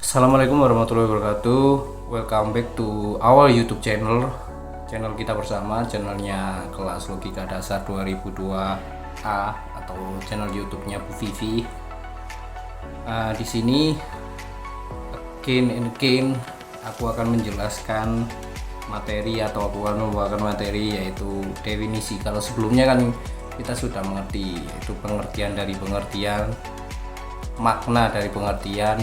Assalamualaikum warahmatullahi wabarakatuh. Welcome back to our YouTube channel. Channel kita bersama, channelnya Kelas Logika Dasar 2002A atau channel YouTube-nya Bu Vivi. Di sini again aku akan menjelaskan materi atau aku akan membawakan materi yaitu definisi. Kalau sebelumnya kan kita sudah mengerti, yaitu pengertian dari pengertian, makna dari pengertian.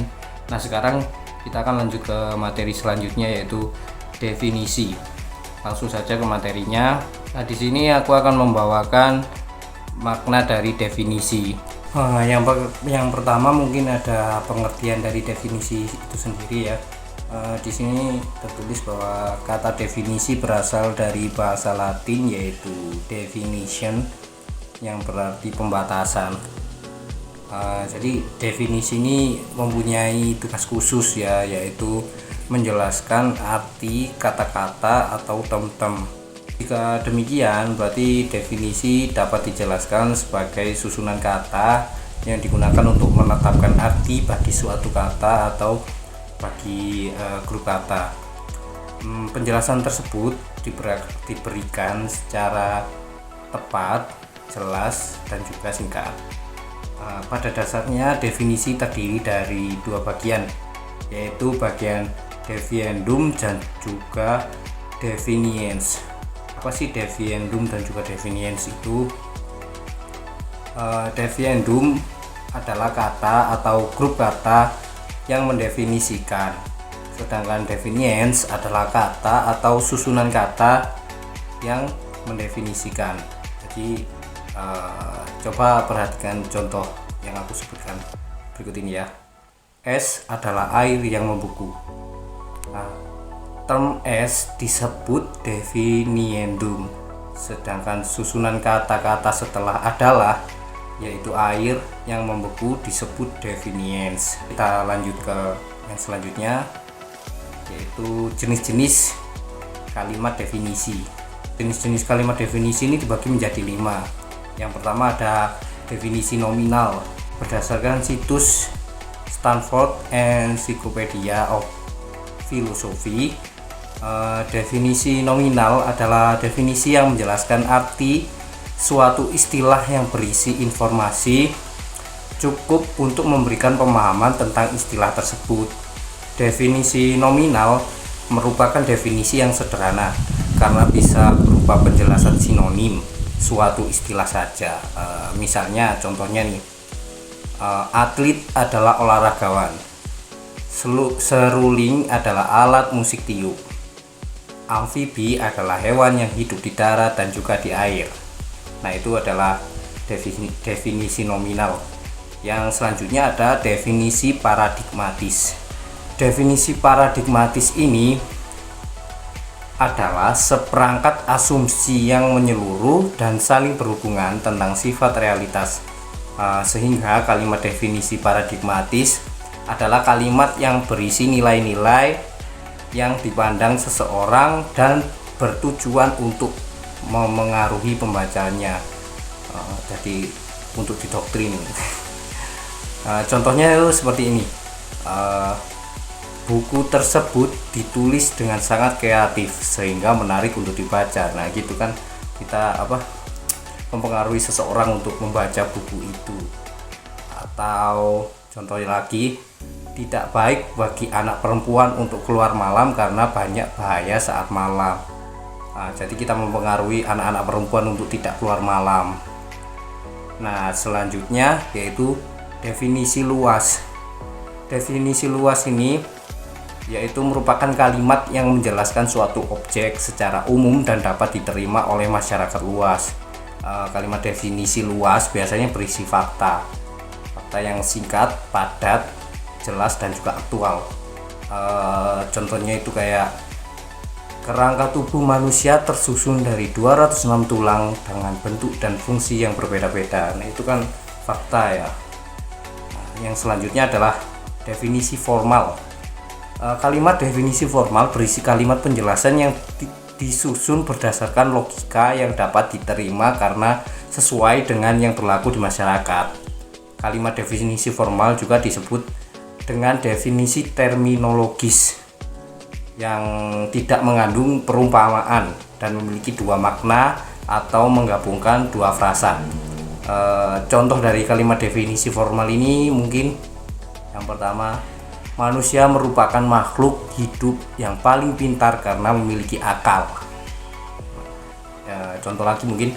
Nah, sekarang kita akan lanjut ke materi selanjutnya yaitu definisi. Langsung saja ke materinya. Nah, di sini aku akan membawakan makna dari definisi. Yang pertama mungkin ada pengertian dari definisi itu sendiri ya. Di sini tertulis bahwa kata definisi berasal dari bahasa Latin yaitu definition yang berarti pembatasan. Jadi definisi ini mempunyai tugas khusus ya, yaitu menjelaskan arti kata-kata atau term-term. Jika demikian, berarti definisi dapat dijelaskan sebagai susunan kata yang digunakan untuk menetapkan arti bagi suatu kata atau bagi grup kata. Penjelasan tersebut diberikan secara tepat, jelas, dan juga singkat. Pada dasarnya definisi terdiri dari dua bagian, yaitu bagian definendum dan juga definiens. Apa sih definendum dan juga definiens itu? Definendum adalah kata atau grup kata yang mendefinisikan, sedangkan definiens adalah kata atau susunan kata yang mendefinisikan. Jadi coba perhatikan contoh yang aku sebutkan berikut ini ya. Es adalah air yang membeku. Nah, term es disebut definiendum, sedangkan susunan kata-kata setelah adalah yaitu air yang membeku disebut definiens. Kita lanjut ke yang selanjutnya yaitu jenis-jenis kalimat definisi. Jenis-jenis kalimat definisi ini dibagi menjadi 5. Yang pertama ada definisi nominal. Berdasarkan situs Stanford Encyclopedia of Philosophy, definisi nominal adalah definisi yang menjelaskan arti suatu istilah yang berisi informasi cukup untuk memberikan pemahaman tentang istilah tersebut. Definisi nominal merupakan definisi yang sederhana karena bisa berupa penjelasan sinonim suatu istilah saja. Misalnya contohnya nih, atlet adalah olahragawan, seruling adalah alat musik tiup, amfibi adalah hewan yang hidup di darat dan juga di air. Nah, itu adalah definisi nominal. Yang selanjutnya ada definisi paradigmatis. Definisi paradigmatis ini adalah seperangkat asumsi yang menyeluruh dan saling berhubungan tentang sifat realitas, sehingga kalimat definisi paradigmatis adalah kalimat yang berisi nilai-nilai yang dipandang seseorang dan bertujuan untuk memengaruhi pembacanya, jadi untuk didoktrin. Contohnya itu seperti ini. Buku tersebut ditulis dengan sangat kreatif sehingga menarik untuk dibaca. Nah, gitu kan, kita mempengaruhi seseorang untuk membaca buku itu. Atau contoh lagi, tidak baik bagi anak perempuan untuk keluar malam karena banyak bahaya saat malam. Nah, jadi kita mempengaruhi anak-anak perempuan untuk tidak keluar malam. Nah, selanjutnya yaitu definisi luas. Definisi luas ini yaitu merupakan kalimat yang menjelaskan suatu objek secara umum dan dapat diterima oleh masyarakat luas. Kalimat definisi luas biasanya berisi fakta yang singkat, padat, jelas, dan juga aktual. Contohnya itu kayak kerangka tubuh manusia tersusun dari 206 tulang dengan bentuk dan fungsi yang berbeda-beda. Nah, itu kan fakta ya. Yang selanjutnya adalah definisi formal. Kalimat definisi formal berisi kalimat penjelasan yang disusun berdasarkan logika yang dapat diterima karena sesuai dengan yang berlaku di masyarakat. Kalimat definisi formal juga disebut dengan definisi terminologis yang tidak mengandung perumpamaan dan memiliki dua makna atau menggabungkan dua frasa. Contoh dari kalimat definisi formal ini mungkin yang pertama, manusia merupakan makhluk hidup yang paling pintar karena memiliki akal. Contoh lagi mungkin,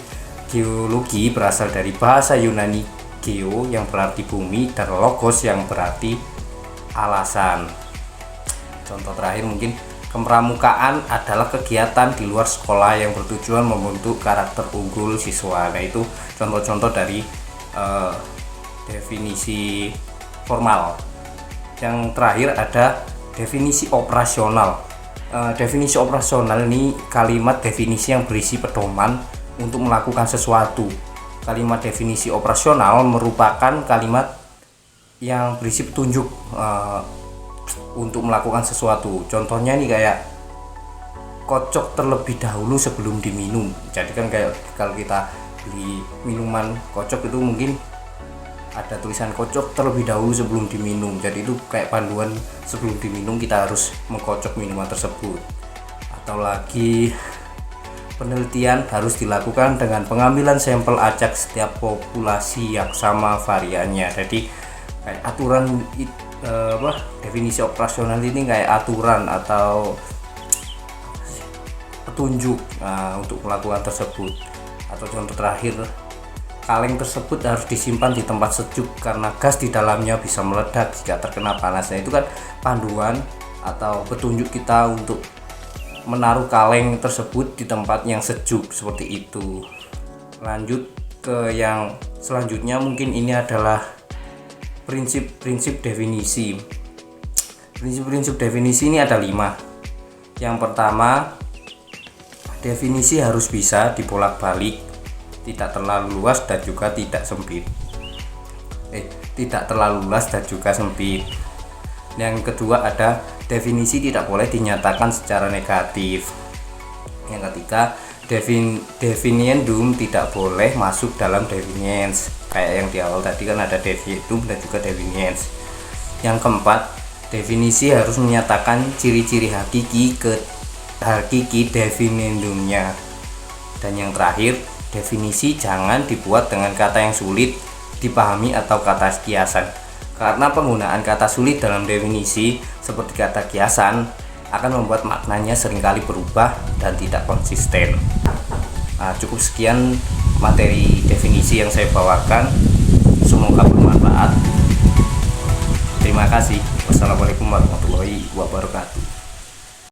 geologi berasal dari bahasa Yunani geo yang berarti bumi dan logos yang berarti alasan. Contoh terakhir mungkin, kepramukaan adalah kegiatan di luar sekolah yang bertujuan membentuk karakter unggul siswa. Nah, itu contoh-contoh dari definisi formal. Yang terakhir ada definisi operasional. Definisi operasional ini kalimat definisi yang berisi pedoman untuk melakukan sesuatu. Kalimat definisi operasional merupakan kalimat yang berisi petunjuk untuk melakukan sesuatu. Contohnya nih kayak kocok terlebih dahulu sebelum diminum. Jadi kan kayak kalau kita beli minuman kocok itu mungkin ada tulisan kocok terlebih dahulu sebelum diminum. Jadi itu kayak panduan sebelum diminum kita harus mengkocok minuman tersebut. Atau lagi, penelitian harus dilakukan dengan pengambilan sampel acak setiap populasi yang sama variannya. Jadi kayak aturan definisi operasional ini kayak aturan atau petunjuk untuk melakukan tersebut. Atau contoh terakhir, kaleng tersebut harus disimpan di tempat sejuk karena gas di dalamnya bisa meledak jika terkena panas. Nah, itu kan panduan atau petunjuk kita untuk menaruh kaleng tersebut di tempat yang sejuk seperti itu. Lanjut ke yang selanjutnya, mungkin ini adalah prinsip-prinsip definisi. Prinsip-prinsip definisi ini ada 5. Yang pertama, definisi harus bisa dibolak-balik, tidak terlalu luas dan juga tidak sempit. Tidak terlalu luas dan juga sempit. Yang kedua ada definisi tidak boleh dinyatakan secara negatif. Yang ketiga, definiendum tidak boleh masuk dalam definiens. Kayak yang di awal tadi kan ada definiendum dan juga definiens. Yang keempat, definisi harus menyatakan ciri-ciri hakiki definiendumnya. Dan yang terakhir, definisi jangan dibuat dengan kata yang sulit dipahami atau kata kiasan, karena penggunaan kata sulit dalam definisi seperti kata kiasan akan membuat maknanya seringkali berubah dan tidak konsisten. Cukup sekian materi definisi yang saya bawakan, semoga bermanfaat. Terima kasih. Wassalamualaikum warahmatullahi wabarakatuh.